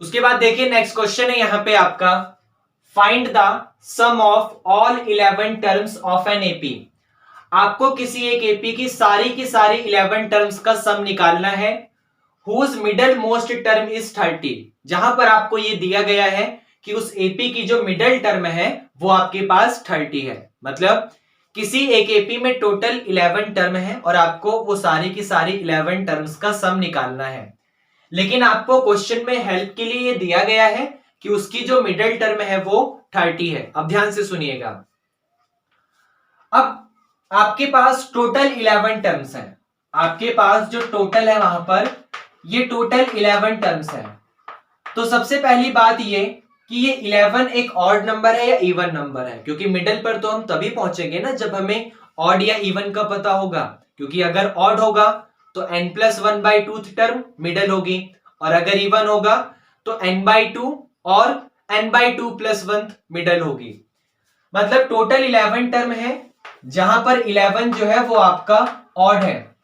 उसके बाद देखिए नेक्स्ट क्वेश्चन है यहाँ पे आपका, find the sum of all 11 terms of an AP. आपको किसी एक एपी की सारी 11 टर्म्स का सम निकालना है, whose middle most term is 30। जहां पर आपको ये दिया गया है कि उस एपी की जो मिडल टर्म है वो आपके पास 30 है। मतलब किसी एक एपी में टोटल 11 टर्म है और आपको वो सारी की सारी 11 टर्म्स का सम निकालना है। लेकिन आपको क्वेश्चन में हेल्प के लिए ये दिया गया है कि उसकी जो मिडल टर्म है वो 30 है। अब ध्यान से सुनिएगा, अब आपके पास टोटल 11 टर्म्स हैं। आपके पास जो टोटल है वहां पर ये टोटल 11 टर्म्स है। तो सबसे पहली बात ये कि ये 11 एक ऑड नंबर है या इवन नंबर है, क्योंकि मिडल पर तो हम तभी पहुंचेंगे ना जब हमें ऑड या इवन का पता होगा। क्योंकि अगर ऑड होगा तो n+1/2 टर्म मिडल होगी, और अगर इवन होगा तो n/2 और n/2 + 1 मिडल होगी। मतलब टोटल 11 टर्म है, जहां पर 11 जो है वो आपका ऑड है।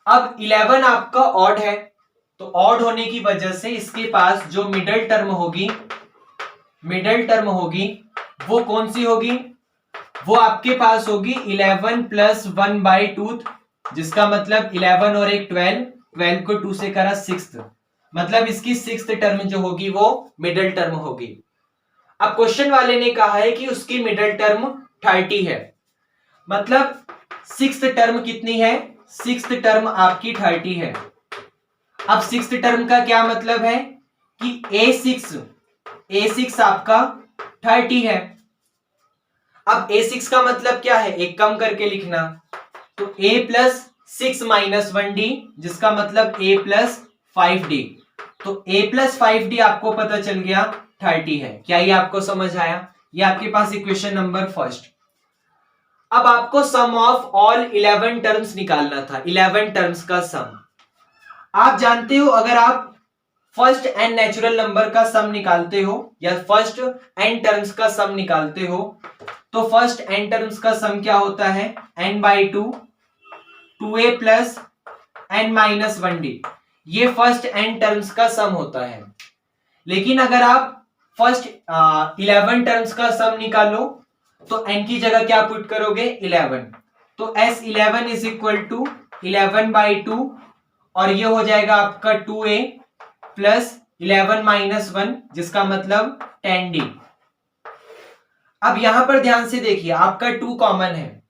अब 11 आपका ऑड है, तो ऑड होने की वजह से इसके पास जो मिडल टर्म होगी वो कौन सी होगी? वो आपके पास होगी 11 + 1/2, जिसका मतलब 11 और एक 12 को 2 से करा 6, मतलब इसकी 6th टर्म जो होगी वो मिडल टर्म होगी। अब क्वेश्चन वाले ने कहा है कि उसकी मिडल टर्म 30 है, मतलब 6th टर्म कितनी है? 6th टर्म आपकी 30 है। अब 6th टर्म का क्या मतलब है कि A6 आपका 30 है। अब A6 का मतलब क्या है? एक कम करके लिखना, तो A + 6 - 1D, जिसका मतलब A + 5D। तो A + 5D आपको पता चल गया 30 है। क्या ये आपको समझ आया? ये आपके पास इक्वेशन नंबर फर्स्ट। अब आपको सम ऑफ ऑल 11 टर्म्स निकालना था, 11 टर्म्स का सम। आप जानते हो अगर आप फर्स्ट n नेचुरल नंबर का सम निकालते हो या फर्स्ट n टर्म्स का सम निकालते हो, तो फर्स्ट n टर्म्स का सम क्या होता है? n/2 2a + n-1d, ये फर्स्ट n टर्म्स का सम होता है। लेकिन अगर आप फर्स्ट 11 टर्म्स का सम निकालो तो n की जगह क्या पुट करोगे? 11। तो S11 = 11/2, और ये हो जाएगा आपका 2a + 11 - 1, जिसका मतलब 10d। अब यहां पर ध्यान से देखिए, आपका 2 कॉमन है,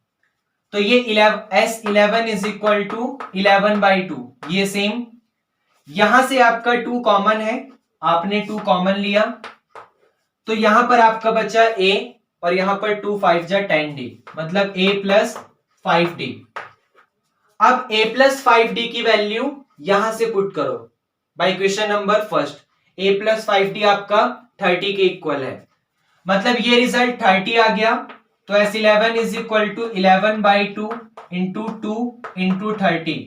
तो ये S11 = 11/2, ये सेम। यहां से आपका 2 कॉमन है, आपने 2 कॉमन लिया, तो यहां पर आपका बचा a, और यहां पर 2 5 जा 10d, मतलब a + 5d। अब a + 5d की वैल्यू यहां से पुट करो by equation number first. a + 5d आपका 30 के इक्वल है, मतलब ये रिजल्ट 30 आ गया। तो S11 = 11/2 × 2 × 30,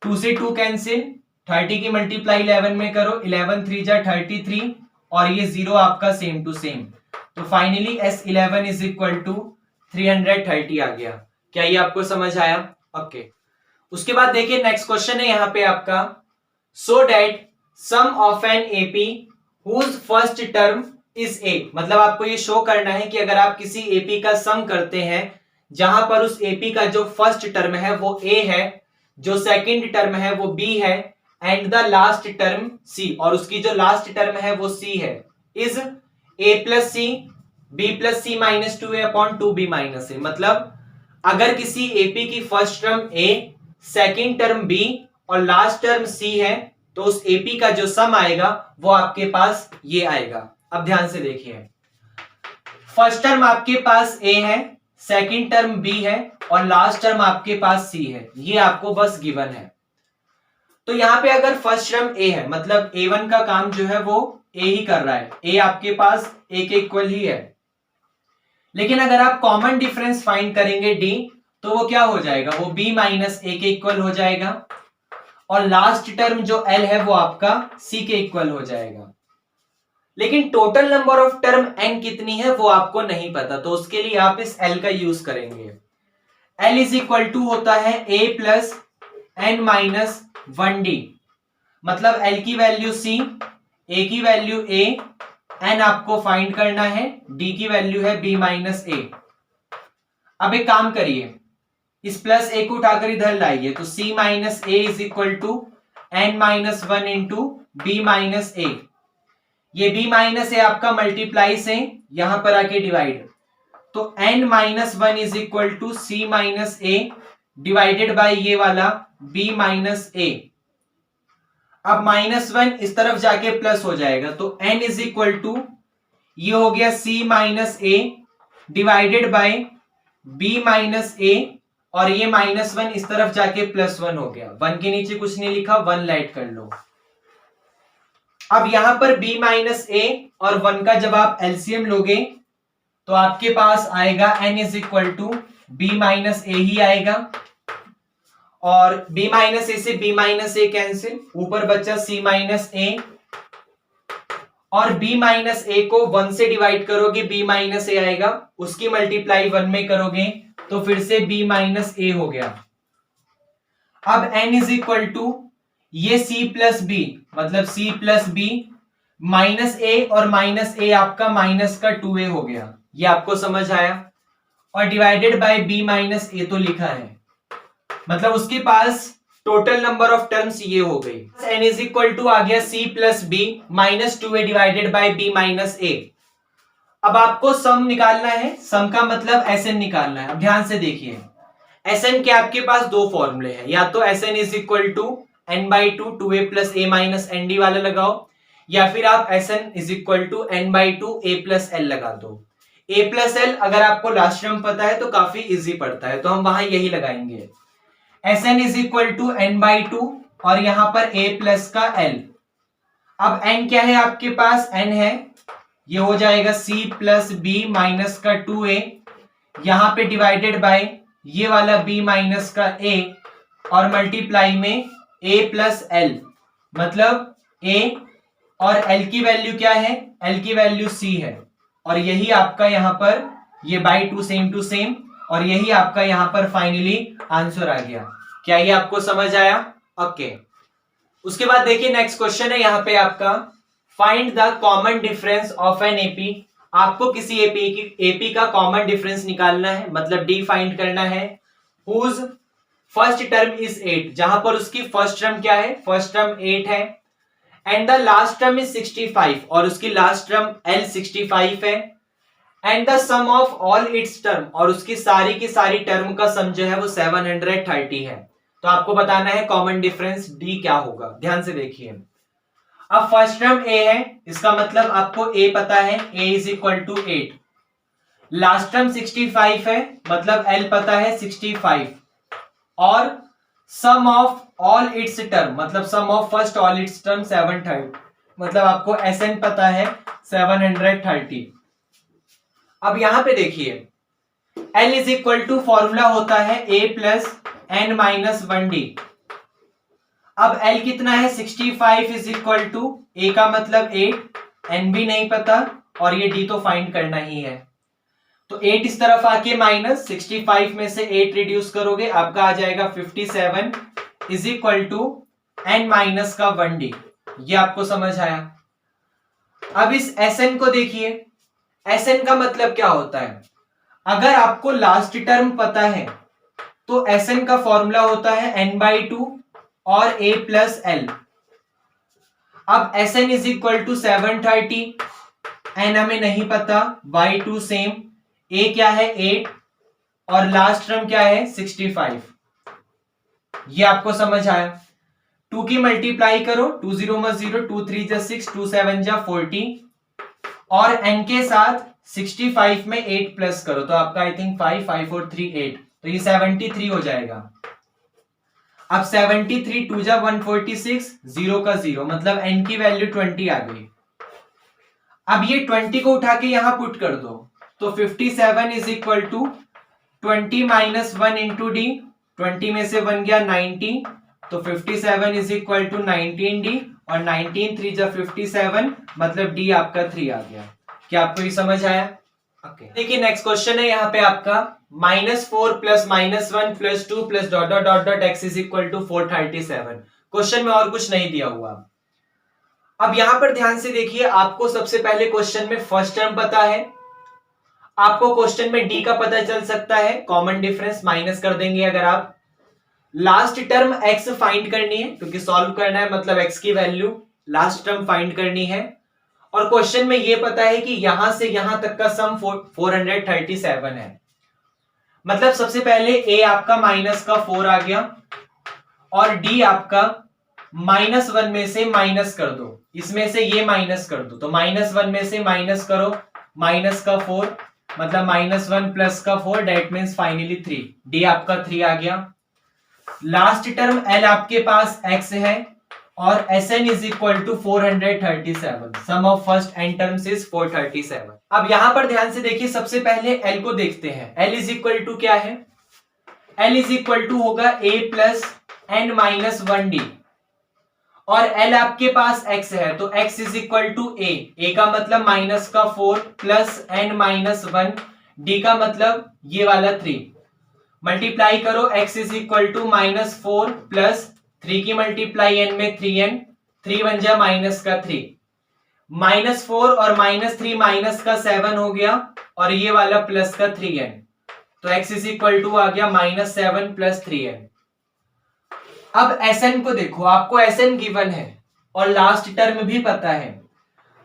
2 से 2 कैंसिल, 30 की मल्टीप्लाई 11 में करो, 11 3 जा 33, और ये 0 आपका सेम टू सेम। तो फाइनली S11 = 330 आ गया। क्या ये आपको समझ आया? ओके। उसके बाद देखिए नेक्स्ट क्वेश्चन है यहाँ पे आपका, so that sum of an AP whose first term is A. मतलब आपको ये शो करना है कि अगर आप किसी एपी का सम करते हैं जहां पर उस एपी का जो फर्स्ट टर्म है वो ए है, जो सेकंड टर्म है वो बी है, एंड द लास्ट टर्म सी, और उसकी जो लास्ट टर्म है वो सी है, is a + c b + c - 2a/2b - a। मतलब अगर किसी एपी की first term a, second term b और लास्ट टर्म c है, तो उस एपी का जो सम आएगा वो आपके पास ये आएगा। अब ध्यान से देखिए, फर्स्ट टर्म आपके पास a है, सेकंड टर्म b है, और लास्ट टर्म आपके पास c है। ये आपको बस गिवन है। तो यहां पे अगर फर्स्ट टर्म a है, मतलब a1 का काम जो है वो a ही कर रहा है, a आपके पास a के इक्वल ही है। लेकिन अगर आप कॉमन डिफरेंस फाइंड करेंगे d, तो वो क्या हो जाएगा? वो b - a के इक्वल हो जाएगा, और लास्ट टर्म जो l है वो आपका c के इक्वल हो जाएगा। लेकिन total number of term n कितनी है वो आपको नहीं पता, तो उसके लिए आप इस l का यूज करेंगे। l = होता है a + n - 1d, मतलब l की वैल्यू c, ए की वैल्यू ए, एन आपको फाइंड करना है, डी की वैल्यू है बी माइनस ए। अब एक काम करिए, इस प्लस ए को उठाकर इधर लाइए, तो c minus a is equal to n minus one into b minus a. ये बी माइनस ए आपका मल्टीप्लाई से यहां पर आके डिवाइड, तो N minus one is equal to C minus A divided by ये वाला बी माइनस ए। अब माइनस वन इस तरफ जाके प्लस हो जाएगा, तो एन इज इक्वल टू ये हो गया c minus A divided by b minus a, और ये माइनस वन इस तरफ जाके प्लस वन हो गया। वन के नीचे कुछ नहीं लिखा, वन लाइट कर लो। अब यहां पर b माइनस ए और वन का जब आप एलसीएम लोगे तो आपके पास आएगा n is equal to b minus a ही आएगा, और b माइनस ए से b माइनस ए कैंसिल, ऊपर बचा c माइनस ए, और b माइनस ए को 1 से डिवाइड करोगे b माइनस ए आएगा, उसकी मल्टीप्लाई 1 में करोगे तो फिर से b माइनस ए हो गया। अब n इज इक्वल टू ये c प्लस बी, मतलब c plus b minus a, और माइनस ए आपका माइनस का 2a हो गया, ये आपको समझ आया। और divided by b minus a तो लिखा है, मतलब उसके पास टोटल नंबर ऑफ टर्म्स ये हो गई। n इज इक्वल टू आ गया c plus b minus 2a divided by b minus a. अब आपको सम निकालना है, सम का मतलब Sn निकालना है। अब ध्यान से देखिए, Sn के आपके पास दो फॉर्मूले हैं, या तो Sn is equal to n by two 2a plus a minus N D वाला लगाओ, या फिर आप Sn is equal to n by two a plus l लगा दो। a प्लस l अगर आपको लास्ट टर्म पता है तो काफी इजी पड़ता है, तो हम वहां यही लगाएंगे। Sn is equal to n by two और यहां पर a प्लस का l। अब n क्या है आपके पास, n है, ये हो जाएगा c प्लस बी माइनस का 2a, यहां पे डिवाइडेड बाय ये वाला b माइनस का a, और मल्टीप्लाई में a प्लस l, मतलब a और l की वैल्यू क्या है, l की वैल्यू c है, और यही आपका यहां पर ये by two same to same, और यही आपका यहां पर फाइनली आंसर आ गया। क्या ये आपको समझ आया? ओके। उसके बाद देखिए नेक्स्ट क्वेश्चन है यहां पे आपका, find the common difference of an AP. आपको किसी एपी का कॉमन डिफरेंस निकालना है, मतलब डी फाइंड करना है। हुज फर्स्ट टर्म इज 8, जहां पर उसकी फर्स्ट टर्म क्या है, फर्स्ट टर्म 8 है, and the last term is 65, और उसकी लास्ट टर्म L 65 है, and the sum of all its term, और उसकी सारी की सारी टर्म का सम जो है वो 730 है। तो आपको बताना है कॉमन डिफरेंस D क्या होगा। ध्यान से देखिए, अब फर्स्ट टर्म A है, इसका मतलब आपको A पता है, A is equal to 8, last term 65 है, मतलब L पता है 65, और sum of all its term, मतलब sum of first all its term 730, मतलब आपको Sn पता है 730। अब यहां पे देखिए L is equal to formula होता है A plus n minus 1D। अब L कितना है, 65 इज इक्वल टू A का मतलब 8, n भी नहीं पता, और ये D तो फाइंड करना ही है। तो 8 इस तरफ आके माइनस 65 में से 8 रिड्यूस करोगे, आपका आ जाएगा 57 is equal to n minus का 1D। ये आपको समझ आया। अब इस Sn को देखिए, Sn का मतलब क्या होता है, अगर आपको लास्ट टर्म पता है तो Sn का फॉर्मूला होता है n बाई टू और a प्लस l। अब Sn is equal to 730, n हमें नहीं पता, बाई टू सेम, a क्या है 8, और लास्ट टर्म क्या है 65। ये आपको समझ आया। 2 की मल्टीप्लाई करो, 2 0 मत 0, 2 3 जा 6, 2 7 जा 40, और n के साथ 65 में 8 प्लस करो, तो आपका आई थिंक 5 5 और 3 8, तो ये 73 हो जाएगा। अब 73 2 जा 146, 0 का 0, मतलब n की वैल्यू 20 आ गई। अब ये 20 को उठा के यहां पुट कर दो, तो 57 is equal to 20 minus 1 into D, 20 में से 1 गया 90, तो 57 इज इक्वल टू 19D, और 19 3 जा 57, मतलब D आपका 3 आ गया। क्या आपको ये समझ आया? ओके। देखिए नेक्स्ट क्वेश्चन है यहाँ पे आपका, -4 plus -1 plus 2 plus dot dot dot dot x is equal to 437। Question में और कुछ नहीं दिया हुआ। अब यहां पर ध्यान से देखिए, आपको सबसे पहले क्वेश्चन में फर्स्ट टर्म पता है, आपको क्वेश्चन में डी का पता चल सकता है, कॉमन डिफरेंस माइनस कर देंगे अगर आप। लास्ट टर्म एक्स फाइंड करनी है, क्योंकि सॉल्व करना है मतलब एक्स की वैल्यू लास्ट टर्म फाइंड करनी है। और क्वेश्चन में यह पता है कि यहां से यहां तक का सम 437 है। मतलब सबसे पहले ए आपका माइनस का 4 आ गया और डी आपका -1 में से माइनस कर दो, इसमें से ये माइनस कर दो, तो -1 में से माइनस करो माइनस का 4, मतलब -1 प्लस का 4, डेट मीन्स फाइनली 3, डी आपका 3 आ गया। लास्ट टर्म एल आपके पास एक्स है और Sn is equal to 437, sum of first N terms is 437। अब यहां पर ध्यान से देखिए, सबसे पहले L को देखते हैं। L इज इक्वल टू क्या है? L इज इक्वल टू होगा a plus n minus 1d, और L आपके पास x है तो x is equal to a का मतलब माइनस का 4 प्लस n माइनस 1, d का मतलब ये वाला 3, मल्टीप्लाई करो, x is equal to -4 plus 3 की मल्टीप्लाई n में 3n, 3 बन जा माइनस का 3, -4 और -3 माइनस का 7 हो गया और ये वाला प्लस का 3n, तो x इज इक्वल टू आ गया -7 प्लस 3n। अब Sn को देखो, आपको Sn गिवन है और लास्ट टर्म भी पता है,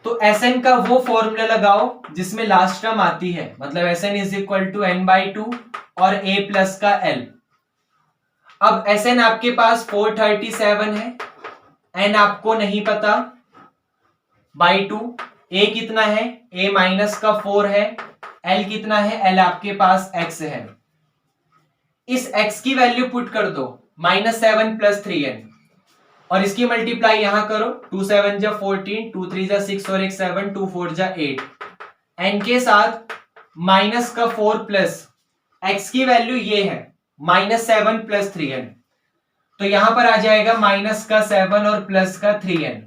तो Sn का वो फॉर्मूला लगाओ जिसमें लास्ट टर्म आती है, मतलब Sn is equal to n/2 और a प्लस का l। अब Sn आपके पास 437 है, n आपको नहीं पता, बाई 2, a कितना है, a माइनस का 4 है, l कितना है, l आपके पास x है। इस x की वैल्यू पुट कर दो, -7 प्लस 3n, और इसकी मल्टीप्लाई यहां करो, 2 7 जा 14, 2 3 जा 6 और 1 7, 2 4 जा 8, n के साथ माइनस का 4 प्लस x की वैल्यू ये है -7 प्लस 3n, तो यहां पर आ जाएगा माइनस का 7 और प्लस का 3n,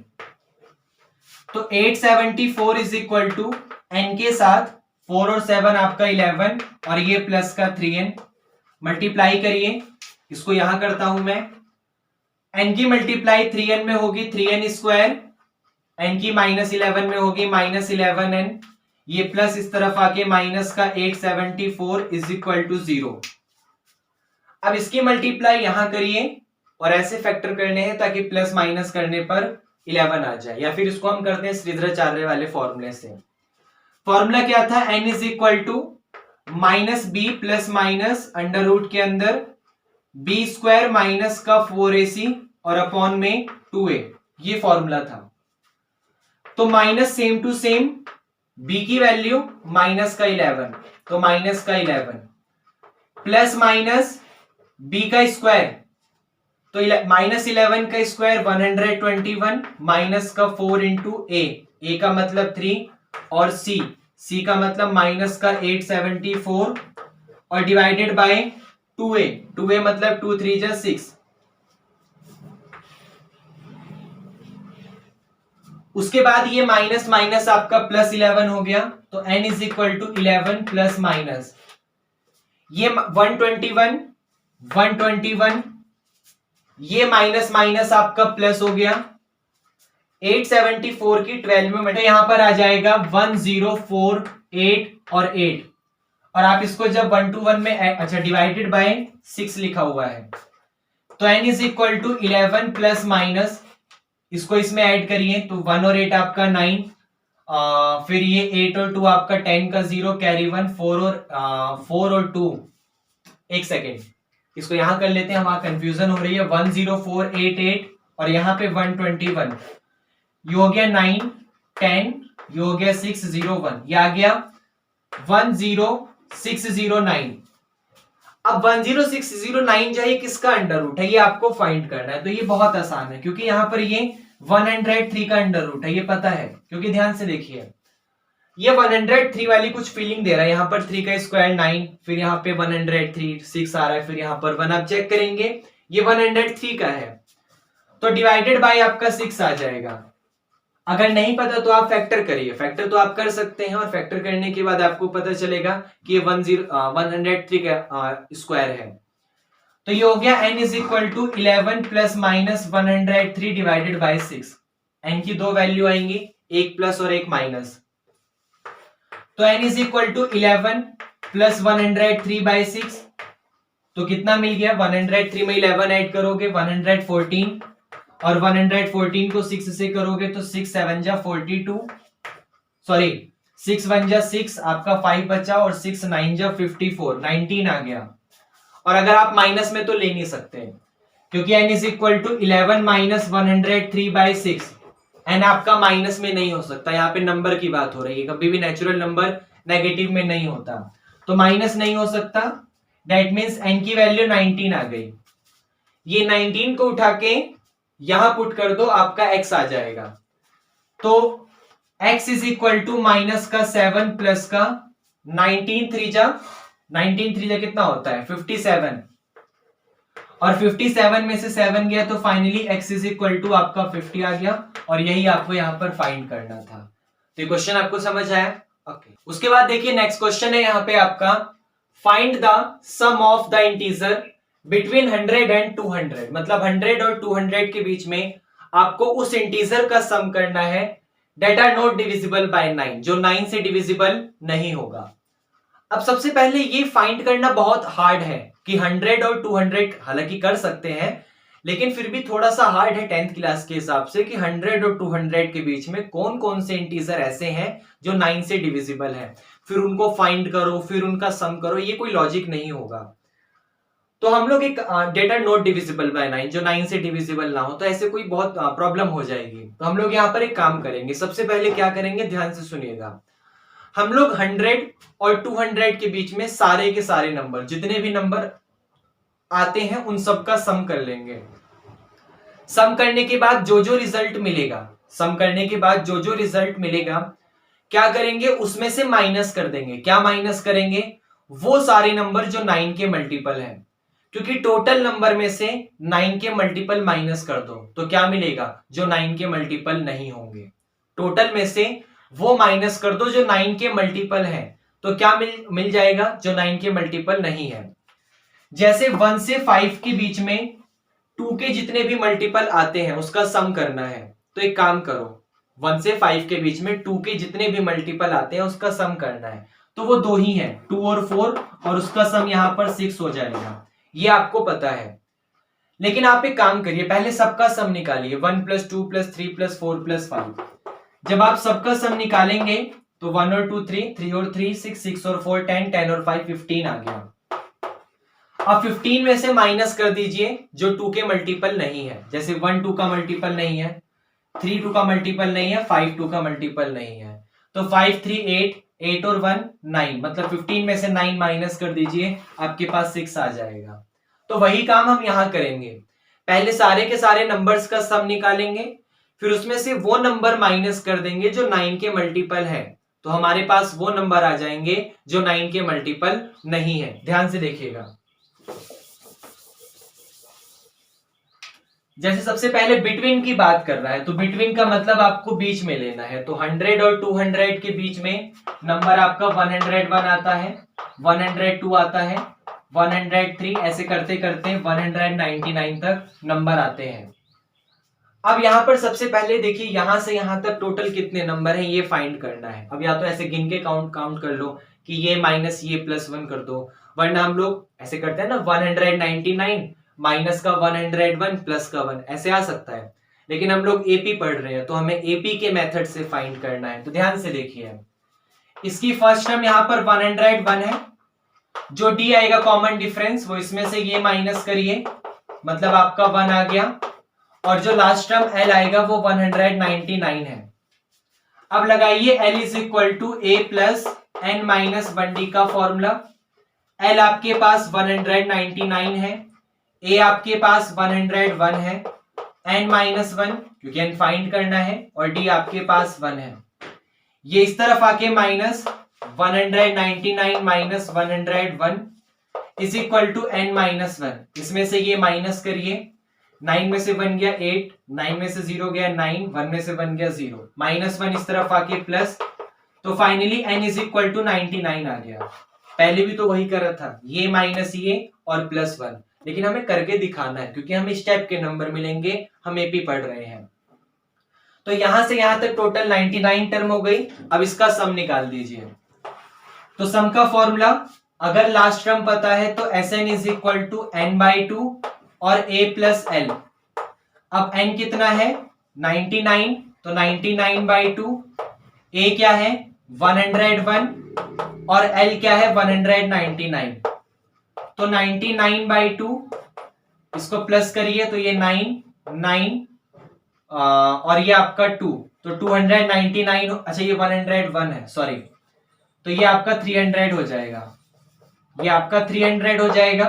तो 874 इज इक्वल टू n के साथ 4 और 7 आपका 11 और ये प्लस का 3n, मल्टीप्लाई करिए, इसको यहां करता हूं मैं, n की मल्टीप्लाई 3n में होगी 3n स्क्वायर, n की -11 में होगी -11n, ये प्लस इस तरफ आके माइनस का 874 इज इक्वल टू 0। अब इसकी मल्टीप्लाई यहां करिए और ऐसे फैक्टर करने हैं ताकि प्लस माइनस करने पर 11 आ जाए, या फिर इसको हम करते हैं श्रीधराचार्य वाले फॉर्मूले से। फॉर्मूला क्या था? n is equal to -b plus minus under root के अंदर b स्क्वायर माइनस का 4ac और अपॉन में 2a, ये फॉर्मूला था। तो minus same to same, b की वैल्यू माइनस का 11, तो माइनस का 11 प्लस माइनस b का स्क्वायर, तो -11 का स्क्वायर 121 माइनस का 4 इंटू a का मतलब 3 और c का मतलब माइनस का 874 और डिवाइडेड बाय 2a मतलब 2 3 जा 6, उसके बाद ये माइनस माइनस आपका प्लस 11 हो गया, तो n is equal to 11 plus minus ये 121 ये माइनस माइनस आपका प्लस हो गया, 874 की 12 में, तो यहां पर आ जाएगा 1048 और 8, और आप इसको जब 1 to 1 में अच्छा डिवाइडेड बाय 6 लिखा हुआ है, तो n is equal to 11 plus minus, इसको इसमें ऐड करिए तो 1 और 8 आपका 9, फिर ये 8 और 2 आपका 10 का 0 कैरी 1, 4 और 2, एक सेकेंड इसको यहां कर लेते हैं, वहां कंफ्यूजन हो रही है, 10488 और यहाँ पे 121, ये हो गया 9 10, ये हो गया 601, ये आ गया 10609। अब 10609 जो है किसका अंडर रूट है, ये आपको फाइंड करना है, तो ये बहुत आसान है क्योंकि यहां पर ये 103 का अंडर रूट है, ये पता है, क्योंकि ध्यान से देखिए ये 103 वाली कुछ फीलिंग दे रहा है, यहां पर 3 का स्क्वायर 9, फिर यहाँ पे 103 6 आ रहा है, फिर यहाँ पर 1, आप चेक करेंगे ये 103 का है, तो डिवाइडेड बाय आपका 6 आ जाएगा। अगर नहीं पता तो आप फैक्टर करिए, फैक्टर तो आप कर सकते हैं, और फैक्टर करने के बाद आपको पता चलेगा कि ये 103 का स्क्वायर है, तो ये हो गया n is equal to 11 plus minus 103 divided by 6, n की दो वैल्यू आएंगी, एक प्लस और एक माइनस। तो n is equal to 11 plus 103/6, तो कितना मिल गया? 103 में 11 ऐड करोगे 114, और 114 को 6 से करोगे तो 6 7 जा 42, सॉरी 6 1 जा 6, आपका 5 बचा, और 6 9 जा 54, 19 आ गया। और अगर आप माइनस में तो ले नहीं सकते, क्योंकि n is equal to 11 minus 103/6, n आपका माइनस में नहीं हो सकता, यहाँ पे नंबर की बात हो रही है, कभी भी नेचुरल नंबर नेगेटिव में नहीं होता, तो माइनस नहीं हो सकता। दैट मीन्स n की वैल्यू 19 आ गई। ये 19 को उठा के यहां पुट कर दो, आपका x आ जाएगा। तो x is equal to minus का 7 प्लस का 19 3 जा कितना होता है? 57, और 57 में से 7 गया तो finally x is equal to आपका 50 आ गया, और यही आपको यहां पर फाइंड करना था। तो ये क्वेश्चन आपको समझ आया? ओके। उसके बाद देखिए नेक्स्ट क्वेश्चन है यहाँ पे आपका, find the sum of the integer between 100 and 200, मतलब 100 और 200 के बीच में आपको उस इंटीजर का सम करना है that are not divisible by 9, जो 9 से डिविजिबल नहीं होगा। अब सबसे पहले ये फाइंड करना बहुत हार्ड है कि 100 और 200 हालांकि कर सकते हैं, लेकिन फिर भी थोड़ा सा हार्ड है 10th क्लास के हिसाब से कि 100 और 200 के बीच में कौन कौन से इंटीजर ऐसे हैं जो 9 से डिविजिबल है, फिर उनको फाइंड करो, फिर उनका सम करो, ये कोई लॉजिक नहीं होगा। तो हम लोग एक that are not divisible by 9, जो 9 से डिविजिबल ना हो, तो ऐसे कोई बहुत प्रॉब्लम हो जाएगी। तो हम लोग यहाँ पर एक काम करेंगे, सबसे पहले क्या करेंगे, ध्यान से सुनिएगा। हम लोग 100 और 200 के बीच में सारे के सारे नंबर, जितने भी नंबर आते हैं उन सब का सम कर लेंगे। सम करने के बाद जो जो रिजल्ट मिलेगा, सम करने के बाद जो जो रिजल्ट मिलेगा, क्या करेंगे, उसमें से माइनस कर देंगे। क्या माइनस करेंगे? वो सारे नंबर जो 9 के मल्टीपल हैं, क्योंकि टोटल नंबर में से 9 के मल्टीपल माइनस कर दो तो क्या मिलेगा? जो 9 के मल्टीपल नहीं होंगे। टोटल में से वो माइनस कर दो जो 9 के मल्टीपल हैं, तो क्या मिल जाएगा? जो 9 के मल्टीपल नहीं है। जैसे 1 से 5 के बीच में 2 के जितने भी मल्टीपल आते हैं उसका सम करना है, तो एक काम करो, 1 से 5 के बीच में 2 के जितने भी मल्टीपल आते हैं उसका सम करना है, तो वो दो ही है, 2 और 4, और उसका सम यहां पर 6 हो जाएगा, ये आपको पता है। लेकिन आप एक काम करिए, पहले सबका सम निकालिए, 1 + 2 + 3 + 4 + 5। जब आप सबका सम निकालेंगे तो 1 और 2 3, 3 और 3 6, 6 और 4 10, 10 और 5 15 आ गया। अब 15 में से माइनस कर दीजिए जो 2 के मल्टीपल नहीं है, जैसे 1 2 का मल्टीपल नहीं है, 3 2 का मल्टीपल नहीं है, 5 2 का मल्टीपल नहीं है, तो 5 3 8, 8 और 1 9, मतलब 15 में से 9 माइनस कर दीजिए, आपके पास 6 आ जाएगा। तो वही काम हम यहां करेंगे, पहले सारे के सारे नंबर्स का सम निकालेंगे, फिर उसमें से वो नंबर माइनस कर देंगे जो 9 के मल्टीपल है, तो हमारे पास वो नंबर आ जाएंगे जो 9 के मल्टीपल नहीं है। ध्यान से देखिएगा, जैसे सबसे पहले बिटवीन की बात कर रहा है, तो बिटवीन का मतलब आपको बीच में लेना है, तो 100 और 200 के बीच में नंबर आपका 101 आता है, 102 आता है, 103, ऐसे करते करते 199 तक नंबर आते हैं। अब यहां पर सबसे पहले देखिए, यहां से यहां तक टोटल कितने नंबर हैं ये फाइंड करना है। अब या तो ऐसे गिन के काउंट कर लो कि ये माइनस ये +1 कर दो, वरना हम लोग ऐसे करते हैं ना, 199 माइनस का 101 प्लस का 1, ऐसे आ सकता है। लेकिन हम लोग एपी पढ़ रहे हैं तो हमें एपी के मेथड से फाइंड करना है। तो ध्यान से देखिए, इसकी फर्स्ट टर्म यहां पर 101 है, जो डी आएगा कॉमन डिफरेंस, वो इसमें से ये माइनस करिए, मतलब आपका 1 आ गया, और जो लास्ट टर्म एल आएगा वो 199 है। अब लगाइए L is equal to A plus n minus 1D का फॉर्मूला। L आपके पास 199 है, A आपके पास 101 है, n माइनस 1 क्योंकि n फाइंड करना है, और D आपके पास 1 है। ये इस तरफ आके minus 199 minus 101 is equal to n minus 1, इसमें से ये माइनस करिए, 9 में से 1 गया 8, 9 में से 0 गया 9, 1 में से 1 गया 0, -1 इस तरफ आके प्लस, तो finally n is equal to 99 आ गया। पहले भी तो वही कर रहा था, ये माइनस ये और +1, लेकिन हमें करके दिखाना है क्योंकि हमें स्टेप के नंबर मिलेंगे, हम एपी पढ़ रहे हैं। तो यहां से यहां तक टोटल 99 टर्म हो गई। अब इसका सम निकाल दीजिए। तो सम का फॉर्मूला, अगर लास्ट टर्म पता है तो Sn is equal to n/2 और a प्लस एल। अब n कितना है 99, तो 99/2, a क्या है 101 और l क्या है 199। तो 99/2 इसको प्लस करिए तो ये 9 और ये आपका 2, तो 299, अच्छा ये 101 है, सॉरी, तो ये आपका 300 हो जाएगा। ये आपका 300 हो जाएगा।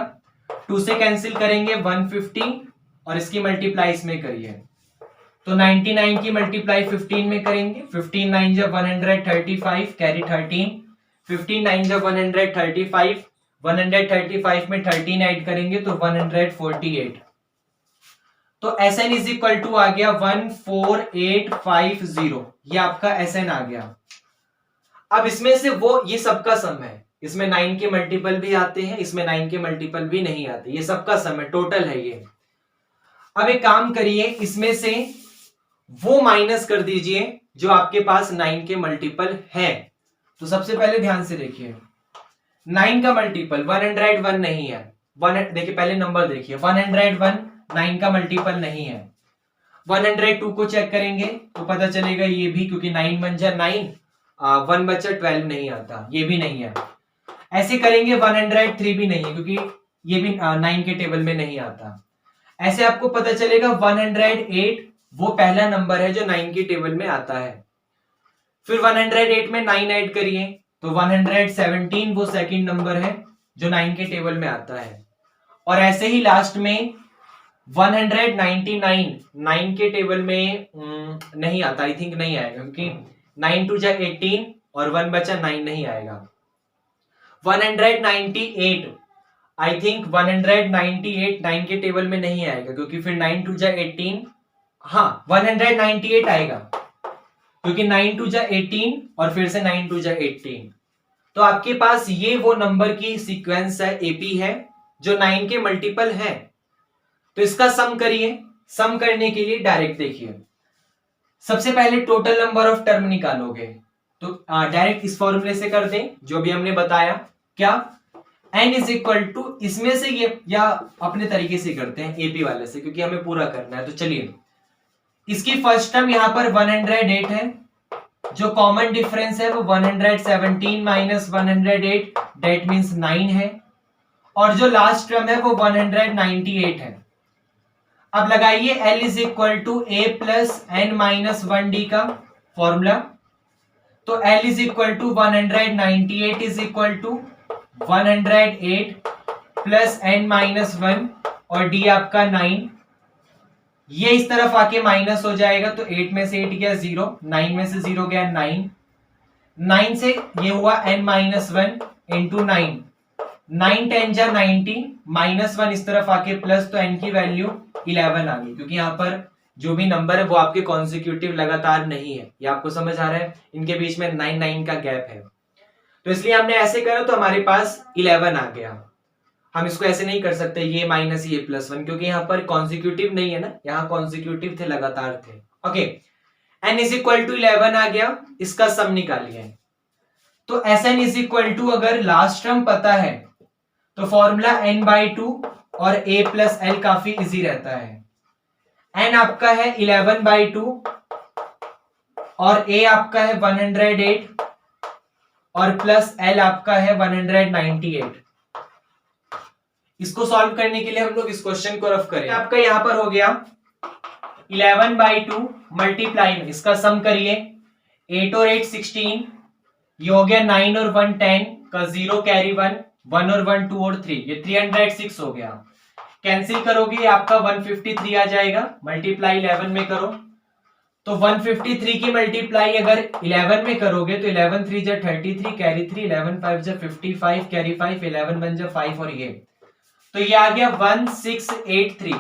2 से कैंसिल करेंगे 150 और इसकी मल्टीप्लाई इसमें करिए। तो 99 की मल्टीप्लाई 15 में करेंगे। 15 9 जब 135 कैरी 13, 15 9 जब 135, 135 में 13 ऐड करेंगे तो 148। तो Sn इज इक्वल टू आ गया 14850। ये आपका Sn आ गया। अब इसमें से वो ये सबका सम है, इसमें 9 के मल्टीपल भी आते हैं, इसमें 9 के मल्टीपल भी नहीं आते, ये सबका सम है, टोटल है ये। अब एक काम करिए, इसमें से वो माइनस कर दीजिए जो आपके पास 9 के मल्टीपल है। तो सबसे पहले ध्यान से देखिए, 9 का मल्टीपल 101 नहीं है। देखिए पहले नंबर देखिए, 101 9 का मल्टीपल नहीं है। 102 को चेक करेंगे तो पता चलेगा ये भी, क्योंकि 9 बन जा 9, 1 बचा 12 नहीं आता, ये भी नहीं है। ऐसे करेंगे 103 भी नहीं है, क्योंकि ये भी 9 के टेबल में नहीं आता। ऐसे आपको पता चलेगा 108 वो पहला नंबर है जो 9 के टेबल में आता है। फिर 108 में 9 ऐड करिए तो 117 वो सेकंड नंबर है जो 9 के टेबल में आता है। और ऐसे ही लास्ट में 199 9 के टेबल में नहीं आता, आई थिंक नहीं आएगा, क्योंकि 9 2 जा 18 और 1 बचा 9 नहीं आएगा। 198 आई थिंक 198 9 के टेबल में नहीं आएगा, क्योंकि फिर 9 2 जा 18, हाँ 198 आएगा, क्योंकि 9 2 जा 18 और फिर से 9 2 जा 18। तो आपके पास ये वो नंबर की सीक्वेंस है, एपी है, जो 9 के मल्टीपल है। तो इसका सम करिए। सम करने के लिए डायरेक्ट देखिए, सबसे पहले टोटल नंबर ऑफ टर्म निकालोगे तो डायरेक्ट इस फॉर्मूले से कर दें जो भी हमने बताया। क्या n इज इक्वल टू, इसमें से ये, या अपने तरीके से करते हैं एपी वाले से, क्योंकि हमें पूरा करना है। तो चलिए, इसकी फर्स्ट टर्म यहां पर 108 है, जो कॉमन डिफरेंस है वो 117 माइनस 108 डेट मींस 9 है, और जो लास्ट टर्म है वो 198 है। अब लगाइए L is equal to a plus n minus 1d का फॉर्मूला। तो L is equal to 198 is equal to 108 plus n minus 1 और d आपका 9। ये इस तरफ आके माइनस हो जाएगा, तो 8 में से 8 गया 0, 9 में से 0 गया 9, 9 से ये हुआ n माइनस 1 इंटू 9, 9 10 जा 90, माइनस 1 इस तरफ आके प्लस, तो n की वैल्यू 11 आ गई, क्योंकि यहाँ पर जो भी नंबर है वो आपके कॉन्सिक्यूटिव लगातार नहीं है। ये आपको समझ आ रहा है, इनके बीच में 9 9 का गैप है, तो इसलिए हमने ऐसे करा तो हमारे पास 11 आ गया। हम इसको ऐसे नहीं कर सकते ये माइनस ये प्लस 1, क्योंकि यहाँ पर कॉन्सिक्यूटिव नहीं है ना, यहाँ कॉन्सिक्यूटिव थे, लगातार थे। Okay, n is equal to 11 आ गया, इसका सम निकालिए। तो Sn इज इक्वल टू, अगर लास्ट टर्म पता है तो फॉर्मूला n/2 और a प्लस एल काफी इजी रहता है। n आपका है 11/2 और a आपका है 108 और प्लस l आपका है 198। इसको सॉल्व करने के लिए हम लोग इस क्वेश्चन को रफ करें। आपका यहां पर हो गया 11/2 मल्टीप्लाई में इसका सम करिए, 8 और 8 16, ये हो गया 9 और 1 10 का 0 कैरी 1, 1 और 1 2 और 3, ये 306 हो गया। कैंसिल करोगे आपका 153 आ जाएगा, मल्टीप्लाई 11 में करो तो 153 की मल्टीप्लाई अगर 11 में करोगे तो 11 3 जा 33 कैरी 3, 11 5 जा 55 कैरी 5, 11 बन जा 5 और ये, तो ये आ गया 1683।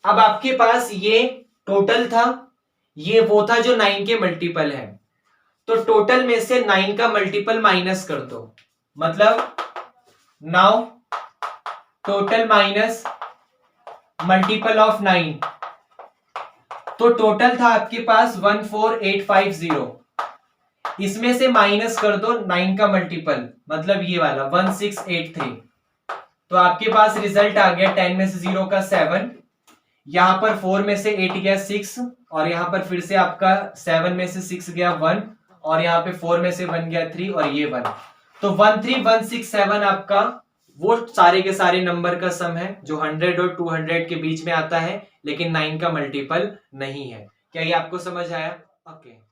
अब आपके पास ये टोटल था, ये वो था जो 9 के मल्टीपल है, तो टोटल में से 9 का मल्टीपल माइनस कर दो, मतलब now total minus multiple of 9, तो टोटल था आपके पास 14850, इसमें से माइनस कर दो 9 का मल्टीपल, मतलब ये वाला 1683, तो आपके पास रिजल्ट आ गया 10 में से 0 का 7, यहां पर 4 में से 8 गया 6, और यहां पर फिर से आपका 7 में से 6 गया 1, और यहाँ पे 4 में से 1 गया 3, और ये 1, तो 13167 आपका वो सारे के सारे नंबर का सम है जो 100 और 200 के बीच में आता है, लेकिन 9 का मल्टीपल नहीं है। क्या ये आपको समझ आया? ओके।